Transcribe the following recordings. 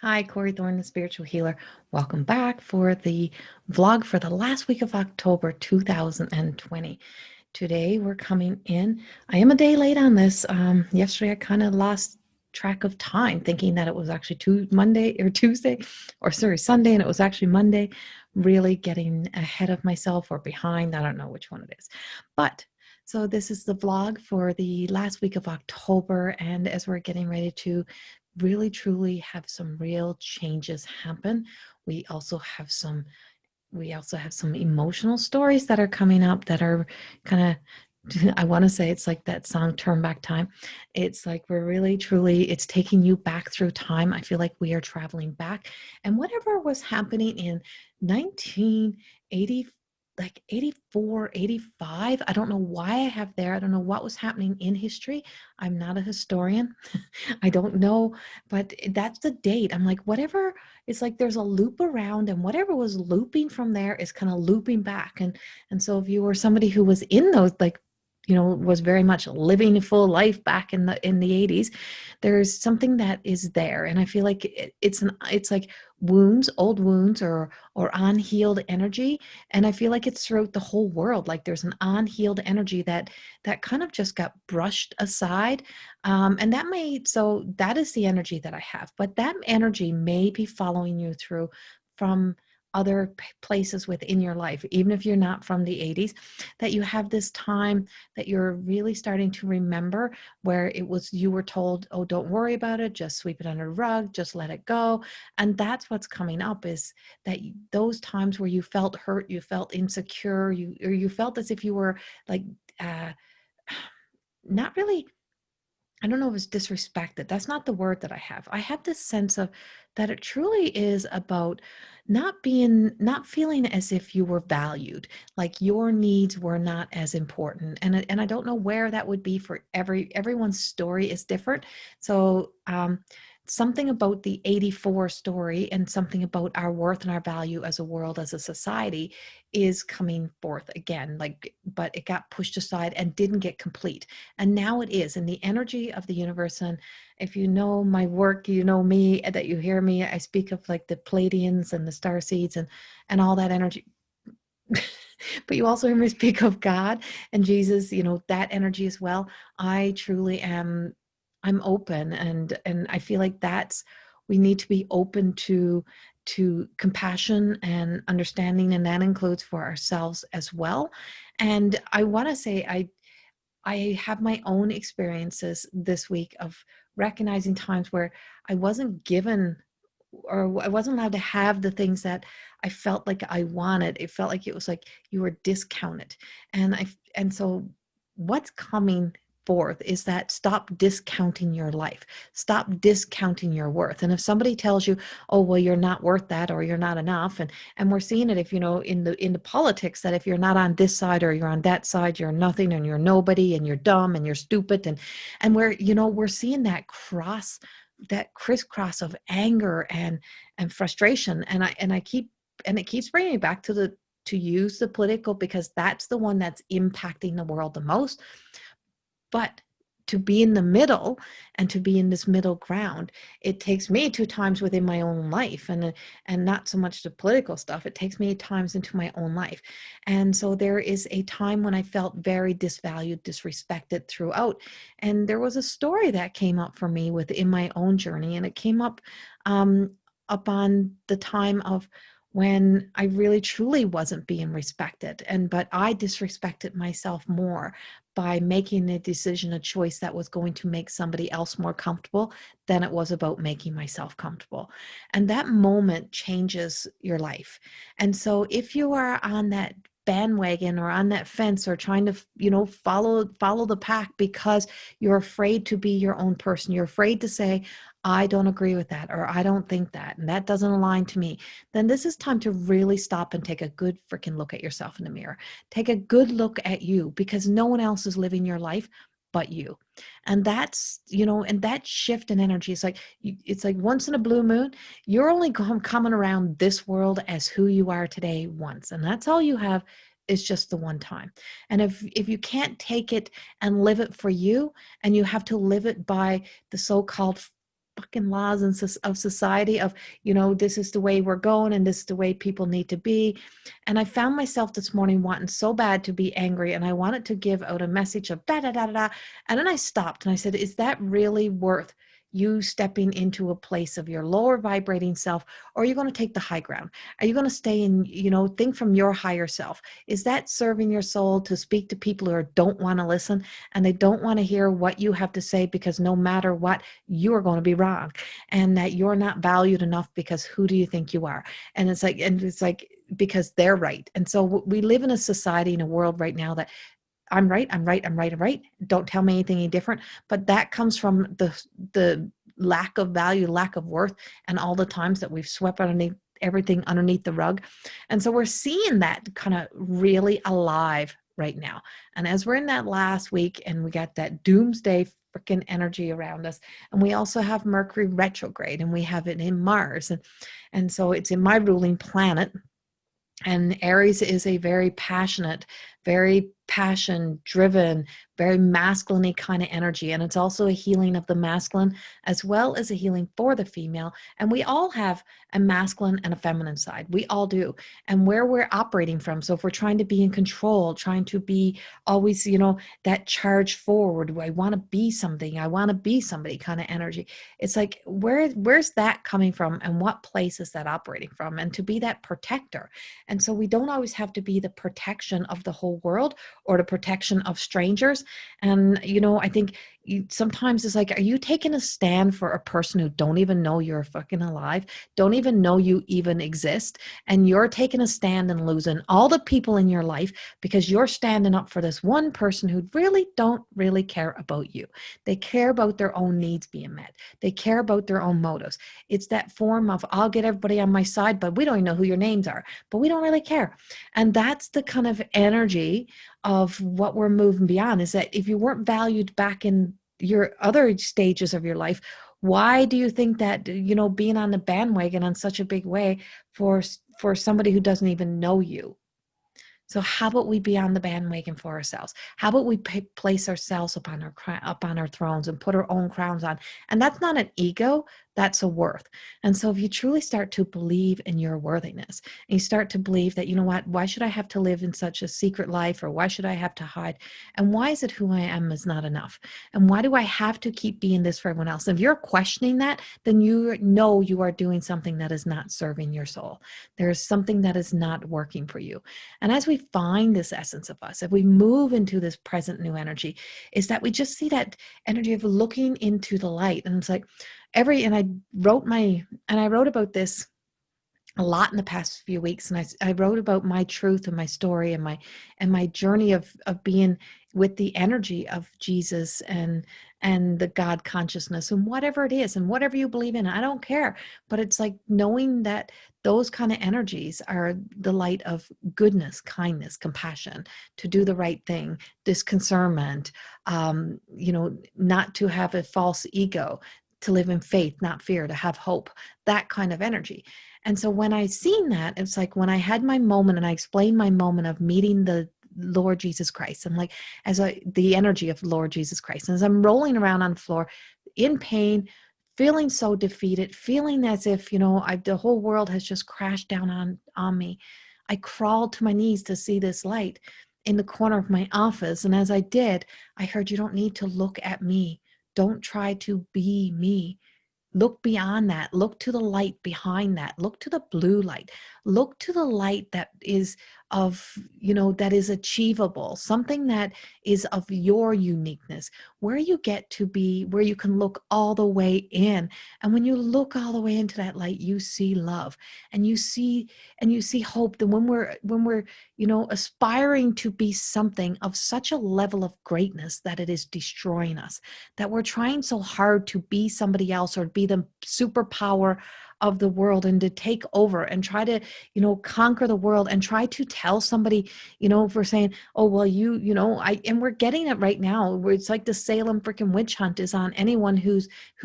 Hi, Corrie Thorne, the spiritual healer. Welcome back for the vlog for the last week of October 2020. Today we're coming in. I am a day late on this. Yesterday I kind of lost track of time, thinking that it was actually Monday or Tuesday, or sorry, Sunday, and it was actually Monday. Really getting ahead of myself or behind. I don't know which one it is. But so this is the vlog for the last week of October, and as we're getting ready to really truly have some real changes happen, we also have some emotional stories that are coming up that are kind of I want to say it's like that song Turn Back Time. It's like we're really truly, it's taking you back through time. I feel like we are traveling back, and whatever was happening in 1980, like 84, 85, I don't know why I have there. I don't know what was happening in history. I'm not a historian. I don't know, but that's the date. I'm like, whatever, it's like there's a loop around, and whatever was looping from there is kind of looping back. And so if you were somebody who was in those, like, was very much living a full life back in the 80s, there's something that is there. And I feel like it's like wounds, old wounds, or unhealed energy. And I feel like it's throughout the whole world. Like there's an unhealed energy that kind of just got brushed aside. And so that is the energy that I have, but that energy may be following you through from other places within your life, even if you're not from the 80s, that you have this time that you're really starting to remember where it was, you were told, oh, don't worry about it, just sweep it under the rug, just let it go. And that's what's coming up, is that those times where you felt hurt, you felt insecure, you felt as if you were like, uh, not really, I don't know if it's disrespected. That's not the word that I have. I have this sense of that it truly is about not feeling as if you were valued, like your needs were not as important. And I don't know where that would be for everyone's story is different. So something about the 84 story and something about our worth and our value as a world, as a society, is coming forth again, like, but it got pushed aside and didn't get complete. And now it is in the energy of the universe. And if you know my work, you know me, that you hear me, I speak of like the Pleiadians and the star seeds and all that energy. But you also hear me speak of God and Jesus, that energy as well. I truly am, I'm open, and I feel like we need to be open to compassion and understanding, and that includes for ourselves as well. And I want to say I have my own experiences this week of recognizing times where I wasn't given, or I wasn't allowed to have the things that I felt like I wanted. It felt like it was like you were discounted. And so what's coming forth is that stop discounting your life. Stop discounting your worth. And if somebody tells you, oh, well, you're not worth that, or you're not enough, and we're seeing it, if in the politics, that if you're not on this side or you're on that side, you're nothing and you're nobody and you're dumb and you're stupid. And we're seeing that crisscross of anger and frustration. And it keeps bringing me back to use the political, because that's the one that's impacting the world the most. But to be in the middle and to be in this middle ground, it takes me 2 times within my own life, and not so much the political stuff. It takes me times into my own life. And so there is a time when I felt very disvalued, disrespected throughout. And there was a story that came up for me within my own journey, and it came up on the time of when I really truly wasn't being respected, but I disrespected myself more by making a decision, a choice that was going to make somebody else more comfortable than it was about making myself comfortable. And that moment changes your life. And so if you are on that bandwagon or on that fence, or trying to, follow the pack because you're afraid to be your own person, you're afraid to say, I don't agree with that, or I don't think that, and that doesn't align to me, then this is time to really stop and take a good freaking look at yourself in the mirror. Take a good look at you, because no one else is living your life but you. And and that shift in energy is like, it's like once in a blue moon, you're only coming around this world as who you are today once. And that's all you have, is just the one time. And if you can't take it and live it for you, and you have to live it by the so-called fucking laws and of society of, this is the way we're going and this is the way people need to be. And I found myself this morning wanting so bad to be angry, and I wanted to give out a message of da da da da da. And then I stopped and I said, is that really worth you stepping into a place of your lower vibrating self, or are you going to take the high ground? Are you going to stay in, think from your higher self? Is that serving your soul to speak to people who don't want to listen, and they don't want to hear what you have to say, because no matter what, you are going to be wrong, and that you're not valued enough because who do you think you are? And it's like because they're right. And so we live in a society, in a world right now that I'm right, I'm right, I'm right, I'm right. Don't tell me anything any different. But that comes from the lack of value, lack of worth, and all the times that we've swept underneath everything underneath the rug. And so we're seeing that kind of really alive right now. And as we're in that last week, and we got that doomsday freaking energy around us, and we also have Mercury retrograde, and we have it in Mars, and so it's in my ruling planet. And Aries is a very passionate, very passion driven, very masculine kind of energy. And it's also a healing of the masculine as well as a healing for the female. And we all have a masculine and a feminine side. We all do. And where we're operating from. So if we're trying to be in control, trying to be always, that charge forward, I want to be something, I want to be somebody kind of energy. It's like, where's that coming from, and what place is that operating from? And to be that protector. And so we don't always have to be the protection of the whole world or the protection of strangers. And, I think sometimes it's like, are you taking a stand for a person who don't even know you're fucking alive, don't even know you even exist, and you're taking a stand and losing all the people in your life because you're standing up for this one person who really don't really care about you. They care about their own needs being met. They care about their own motives. It's that form of, I'll get everybody on my side, but we don't even know who your names are, but we don't really care. And that's the kind of energy of what we're moving beyond, is that if you weren't valued back in your other stages of your life, why do you think that, being on the bandwagon in such a big way for somebody who doesn't even know you? So how about we be on the bandwagon for ourselves? How about we place ourselves up on our thrones and put our own crowns on? And that's not an ego, that's a worth. And so if you truly start to believe in your worthiness, and you start to believe that, why should I have to live in such a secret life, or why should I have to hide? And why is it who I am is not enough? And why do I have to keep being this for everyone else? If you're questioning that, then you know you are doing something that is not serving your soul. There is something that is not working for you. And as we find this essence of us, if we move into this present new energy, is that we just see that energy of looking into the light. And it's like and I wrote about this a lot in the past few weeks. And I wrote about my truth and my story and my journey of being with the energy of Jesus and the God consciousness and whatever it is and whatever you believe in. I don't care. But it's like knowing that those kind of energies are the light of goodness, kindness, compassion, to do the right thing, disconcernment, not to have a false ego, to live in faith, not fear, to have hope, that kind of energy. And so when I seen that, it's like when I had my moment and I explained my moment of meeting the Lord Jesus Christ, and like the energy of Lord Jesus Christ, and as I'm rolling around on the floor in pain, feeling so defeated, feeling as if, the whole world has just crashed down on me, I crawled to my knees to see this light in the corner of my office. And as I did, I heard, you don't need to look at me. Don't try to be me. Look beyond that. Look to the light behind that. Look to the blue light. Look to the light that is that is achievable, something that is of your uniqueness, where you get to be, where you can look all the way in. And when you look all the way into that light, you see love, and you see hope. That when we're aspiring to be something of such a level of greatness that it is destroying us, that we're trying so hard to be somebody else or be the superpower of the world and to take over and try to, conquer the world and try to tell somebody, if we're saying, oh, well, and we're getting it right now, where it's like the Salem freaking witch hunt is on anyone who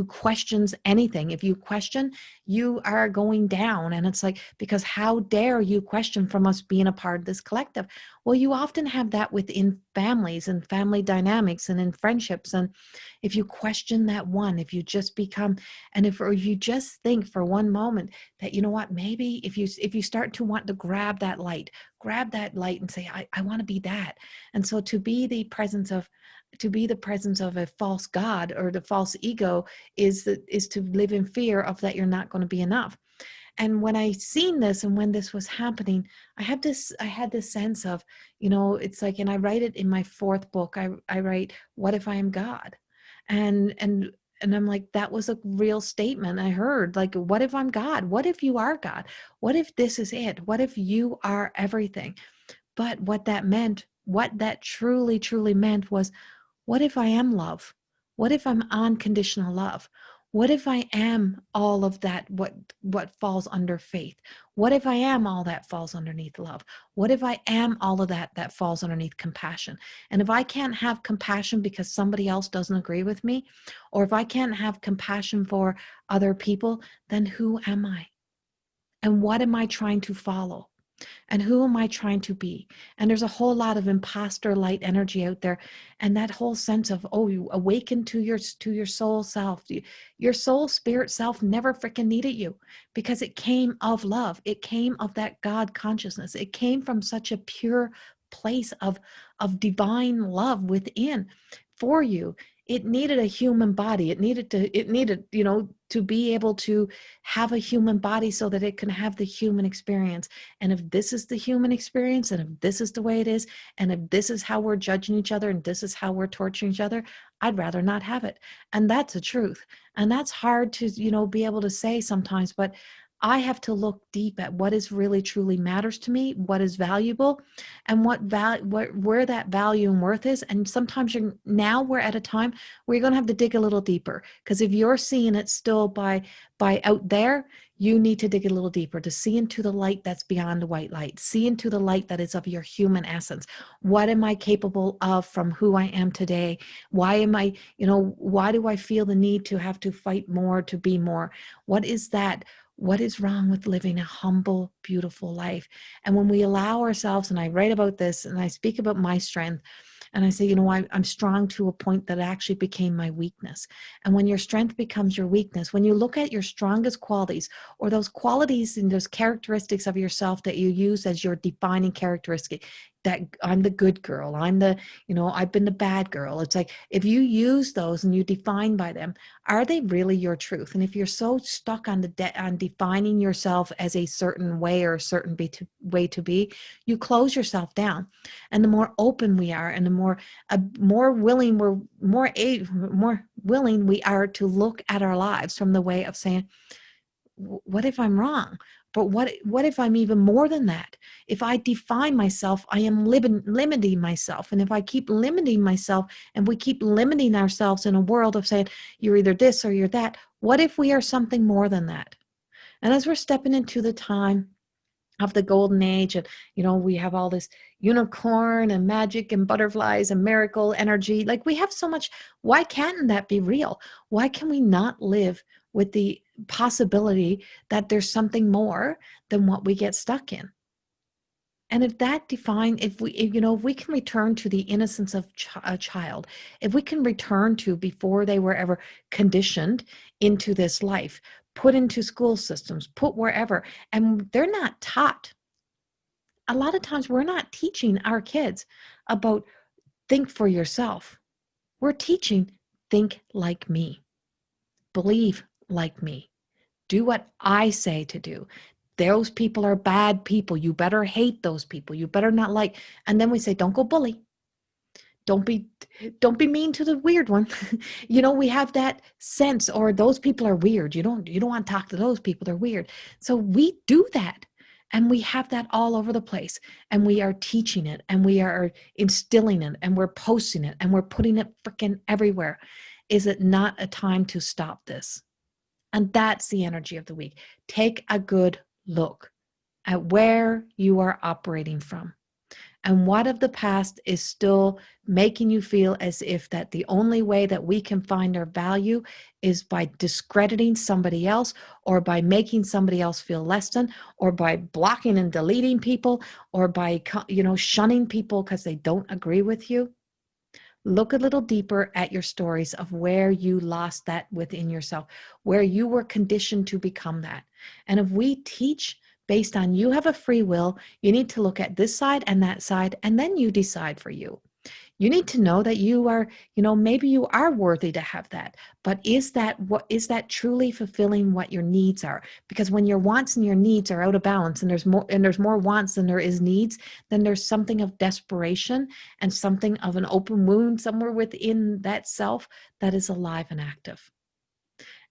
questions anything. If you question, you are going down. And it's like, because how dare you question from us being a part of this collective? Well, you often have that within families and family dynamics and in friendships. And if you question that one, if you just become, and if, or you just think for one moment that, you know what, maybe if you start to want to grab that light and say, I want to be that. And so to be the presence of a false God or the false ego is to live in fear of that you're not going to be enough. And when I seen this and when this was happening, I had this sense of, it's like, and I write it in my fourth book. I write, what if I am God? And I'm like, that was a real statement I heard. Like, what if I'm God? What if you are God? What if this is it? What if you are everything? But what that truly, truly meant was, what if I am love? What if I'm unconditional love? What if I am all of that, what falls under faith? What if I am all that falls underneath love? What if I am all of that falls underneath compassion? And if I can't have compassion because somebody else doesn't agree with me, or if I can't have compassion for other people, then who am I? And what am I trying to follow? And who am I trying to be? And there's a whole lot of imposter light energy out there, and that whole sense of, oh, you awaken to your soul self. Your soul spirit self never freaking needed you, because it came of love. It came of that God consciousness. It came from such a pure place of divine love within for you. It needed a human body. It needed to be able to have a human body so that it can have the human experience. And if this is the human experience, and if this is the way it is, and if this is how we're judging each other, and this is how we're torturing each other, I'd rather not have it. And that's the truth. And that's hard to, be able to say sometimes, but I have to look deep at what is really truly matters to me, what is valuable, and where that value and worth is. And sometimes we're at a time where you're going to have to dig a little deeper, because if you're seeing it still by out there, you need to dig a little deeper to see into the light that's beyond the white light, see into the light that is of your human essence. What am I capable of from who I am today? Why do I feel the need to have to fight more, to be more? What is that? What is wrong with living a humble, beautiful life? And when we allow ourselves, and I write about this and I speak about my strength, and I say, I'm strong to a point that actually became my weakness. And when your strength becomes your weakness, when you look at your strongest qualities, or those qualities and those characteristics of yourself that you use as your defining characteristic, that I'm the good girl, I've been the bad girl. It's like, if you use those and you define by them, are they really your truth? And if you're so stuck on on defining yourself as a certain way or a certain way to be, you close yourself down. And the more open we are, and the more willing we are to look at our lives from the way of saying, what if I'm wrong? But what if I'm even more than that? If I define myself, I am limiting myself. And if I keep limiting myself, and we keep limiting ourselves in a world of saying, you're either this or you're that, what if we are something more than that? And as we're stepping into the time of the golden age, and we have all this unicorn and magic and butterflies and miracle energy, like we have so much. Why can't that be real? Why can we not live with the possibility that there's something more than what we get stuck in? And if we can return to the innocence of a child, if we can return to before they were ever conditioned into this life, put into school systems, put wherever, and they're not taught. A lot of times we're not teaching our kids about think for yourself. We're teaching think like me, believe like me, do what I say to do. Those people are bad people. You better hate those people. You better not like. And then we say, don't go bully. Don't be mean to the weird one. We have that sense, or those people are weird. You don't want to talk to those people. They're weird. So we do that. And we have that all over the place. And we are teaching it, and we are instilling it, and we're posting it, and we're putting it freaking everywhere. Is it not a time to stop this? And that's the energy of the week. Take a good look at where you are operating from, and what of the past is still making you feel as if that the only way that we can find our value is by discrediting somebody else, or by making somebody else feel less than, or by blocking and deleting people, or by shunning people because they don't agree with you. Look a little deeper at your stories of where you lost that within yourself, where you were conditioned to become that. And if we teach based on you have a free will, you need to look at this side and that side, and then you decide for you. You need to know that you are, maybe you are worthy to have that, but is that truly fulfilling what your needs are? Because when your wants and your needs are out of balance, and there's more wants than there is needs, then there's something of desperation and something of an open wound somewhere within that self that is alive and active.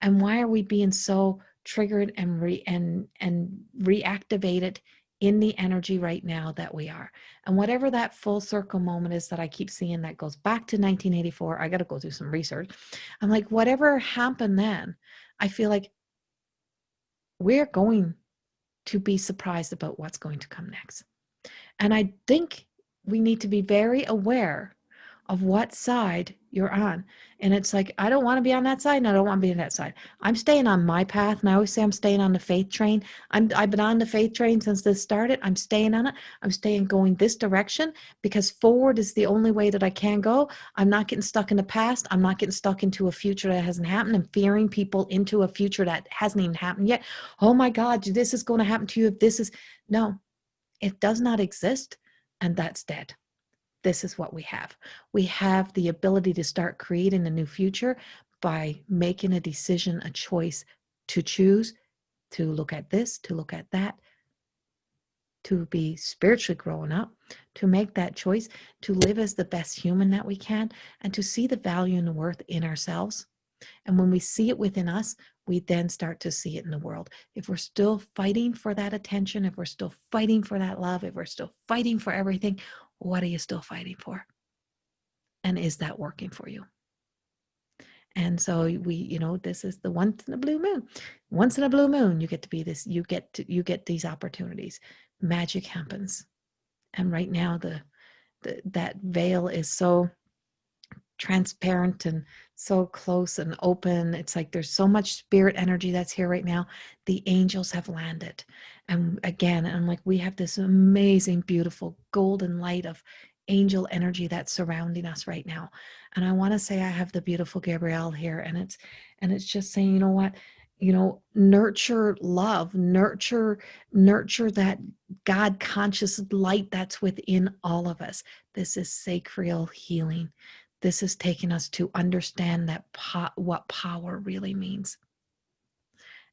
And why are we being so triggered and reactivated in the energy right now that we are? And whatever that full circle moment is that I keep seeing that goes back to 1984, I got to go do some research. I'm like, whatever happened then, I feel like we're going to be surprised about what's going to come next. And I think we need to be very aware of what side you're on. And it's like, I don't want to be on that side, and I don't want to be on that side. I'm staying on my path. And I always say I'm staying on the faith train. I've been on the faith train since this started. I'm staying on it. I'm staying going this direction, because forward is the only way that I can go. I'm not getting stuck in the past. I'm not getting stuck into a future that hasn't happened and fearing people into a future that hasn't even happened yet. Oh my God, this is going to happen to you if this is. No, it does not exist. And that's dead. This is what we have. We have the ability to start creating a new future by making a decision, a choice to choose, to look at this, to look at that, to be spiritually growing up, to make that choice, to live as the best human that we can, and to see the value and the worth in ourselves. And when we see it within us, we then start to see it in the world. If we're still fighting for that attention, if we're still fighting for that love, if we're still fighting for everything, what are you still fighting for? And is that working for you? And so this is the once in a blue moon. Once in a blue moon, you get to be this, you get these opportunities. Magic happens. And right now that veil is so transparent and so close and open. It's like there's so much spirit energy that's here right now. The angels have landed. And again, I'm like, we have this amazing, beautiful golden light of angel energy that's surrounding us right now. And I want to say I have the beautiful Gabrielle here, and it's just saying, you know what? Nurture love, nurture that God conscious light that's within all of us. This is sacral healing. This is taking us to understand that what power really means.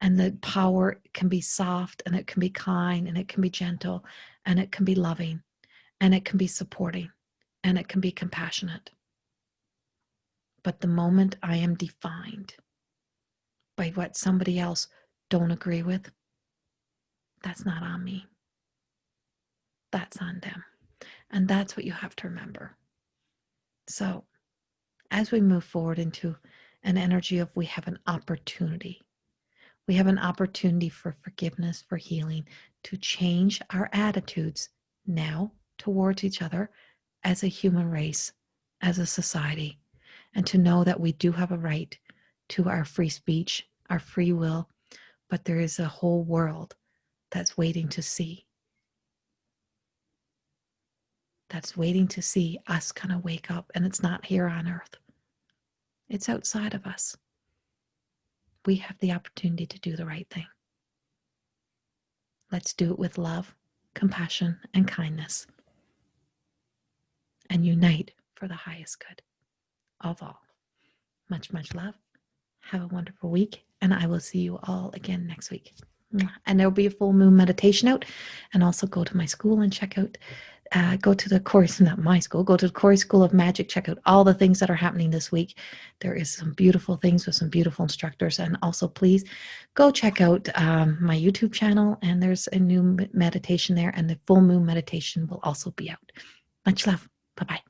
And that power can be soft, and it can be kind, and it can be gentle, and it can be loving, and it can be supporting, and it can be compassionate. But the moment I am defined by what somebody else don't agree with, that's not on me. That's on them. And that's what you have to remember. So as we move forward into an energy of we have an opportunity. We have an opportunity for forgiveness, for healing, to change our attitudes now towards each other as a human race, as a society, and to know that we do have a right to our free speech, our free will, but there is a whole world that's waiting to see. That's waiting to see us kind of wake up, and it's not here on earth. It's outside of us. We have the opportunity to do the right thing. Let's do it with love, compassion, and kindness, and unite for the highest good of all. Much, much love. Have a wonderful week, and I will see you all again next week. And there'll be a full moon meditation out, and also go to my school and check out, go to the Corrie, not my school, go to the Corrie School of Magic, check out all the things that are happening this week. There is some beautiful things with some beautiful instructors, and also please go check out my YouTube channel, and there's a new meditation there, and the full moon meditation will also be out. Much love. Bye-bye.